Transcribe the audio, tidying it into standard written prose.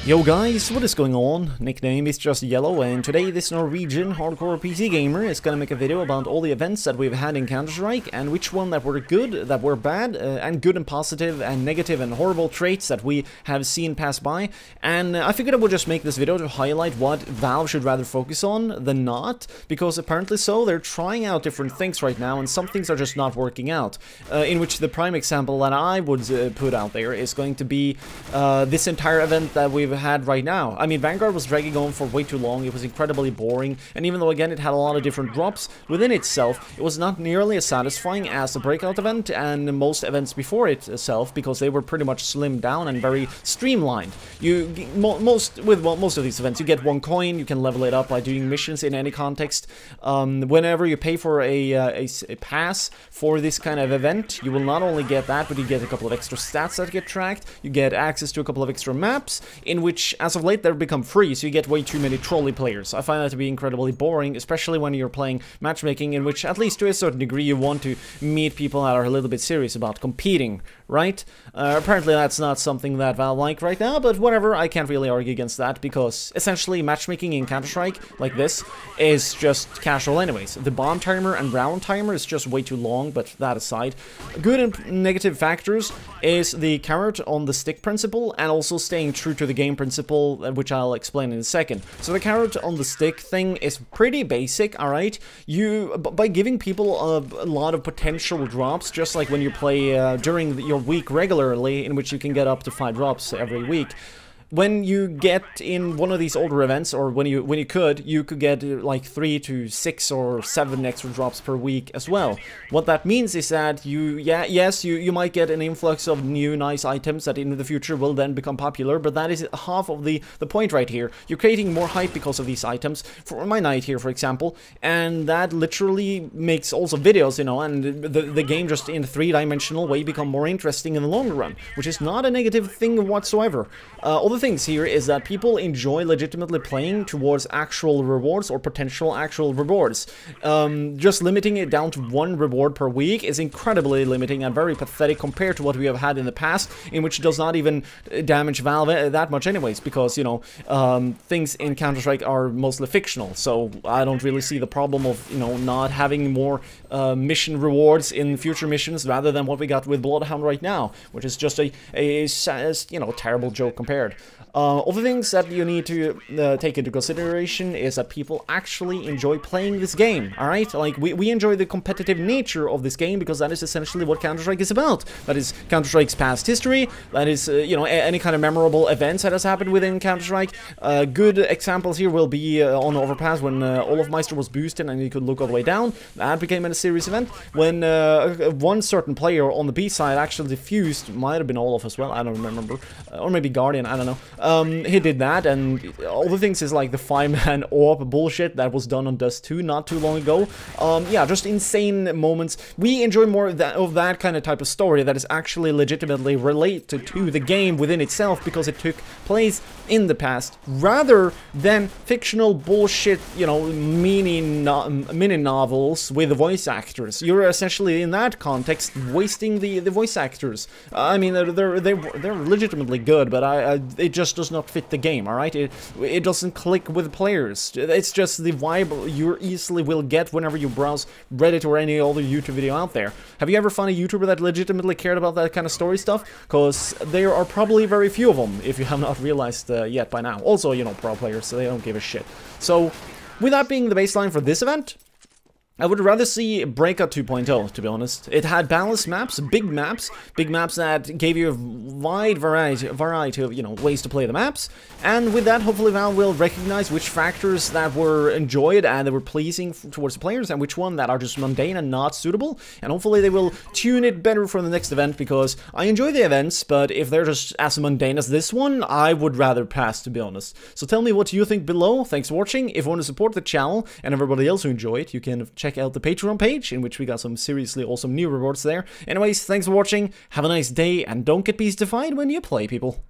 Yo guys, what is going on? Nickname is just Yellow, and today this Norwegian hardcore PC gamer is gonna make a video about all the events that we've had in Counter-Strike and which one that were good, that were bad, and good and positive and negative and horrible traits that we have seen pass by. And I figured I would just make this video to highlight what Valve should rather focus on than not, because apparently so, they're trying out different things right now and some things are just not working out. In which the prime example that I would put out there is going to be this entire event that we've had right now. I mean, Vanguard was dragging on for way too long, it was incredibly boring, and even though again it had a lot of different drops within itself, it was not nearly as satisfying as the breakout event and most events before itself, because they were pretty much slimmed down and very streamlined. Most of these events, you get one coin, you can level it up by doing missions in any context. Whenever you pay for a pass for this kind of event, you will not only get that, but you get a couple of extra stats that get tracked, you get access to a couple of extra maps, in which, as of late, they've become free, so you get way too many trolley players. I find that to be incredibly boring, especially when you're playing matchmaking, in which, at least to a certain degree, you want to meet people that are a little bit serious about competing, right? Apparently that's not something that Valve like right now, but whatever, I can't really argue against that, because essentially matchmaking in Counter-Strike, like this, is just casual anyways. The bomb timer and round timer is just way too long, but that aside. Good and negative factors is the carrot on the stick principle, and also staying true to the game principle, which I'll explain in a second. So the carrot on the stick thing is pretty basic, alright? By giving people a lot of potential drops, just like when you play during your week regularly, in which you can get up to 5 drops every week. When you get in one of these older events, or when you could get like 3 to 6 or 7 extra drops per week as well. What that means is that you might get an influx of new nice items that in the future will then become popular, but that is half of the point right here. You're creating more hype because of these items, for my night here for example, and that literally makes also videos, you know, and the game just in a 3-dimensional way become more interesting in the longer run, which is not a negative thing whatsoever. Other things here is that people enjoy legitimately playing towards actual rewards or potential actual rewards. Just limiting it down to 1 reward per week is incredibly limiting and very pathetic compared to what we have had in the past, in which it does not even damage Valve that much anyways, because, you know, things in Counter-Strike are mostly fictional, so I don't really see the problem of, you know, not having more mission rewards in future missions rather than what we got with Bloodhound right now, which is just a you know, terrible joke compared. Other things that you need to take into consideration is that people actually enjoy playing this game, alright? Like, we enjoy the competitive nature of this game, because that is essentially what Counter-Strike is about. That is Counter-Strike's past history, that is, you know, any kind of memorable events that has happened within Counter-Strike. Good examples here will be on Overpass, when Olofmeister was boosted and you could look all the way down. That became a serious event. When one certain player on the B side actually defused, might have been Olof as well, I don't remember, or maybe Guardian, I don't know. He did that, and all the things is like the 5-man AWP bullshit that was done on Dust 2 not too long ago. Yeah, just insane moments. We enjoy more of that kind of type of story that is actually legitimately related to the game within itself, because it took place in the past, rather than fictional bullshit, you know, mini novels with voice actors. You're essentially, in that context, wasting the voice actors. I mean, they're legitimately good, but it just does not fit the game, alright? It doesn't click with players. It's just the vibe you easily will get whenever you browse Reddit or any other YouTube video out there. Have you ever found a YouTuber that legitimately cared about that kind of story stuff? Because there are probably very few of them, if you have not realized yet by now. Also, you know, pro players, so they don't give a shit. So, with that being the baseline for this event, I would rather see Breakout 2.0, to be honest. It had balanced maps, big maps that gave you a wide variety of, you know, ways to play the maps. And with that, hopefully Valve will recognize which factors that were enjoyed and that were pleasing towards the players, and which one that are just mundane and not suitable. And hopefully they will tune it better for the next event, because I enjoy the events, but if they're just as mundane as this one, I would rather pass, to be honest. So tell me what you think below. Thanks for watching. If you want to support the channel and everybody else who enjoy it, you can check out the Patreon page, in which we got some seriously awesome new rewards there. Anyways, thanks for watching, have a nice day, and don't get beastyfied when you play, people.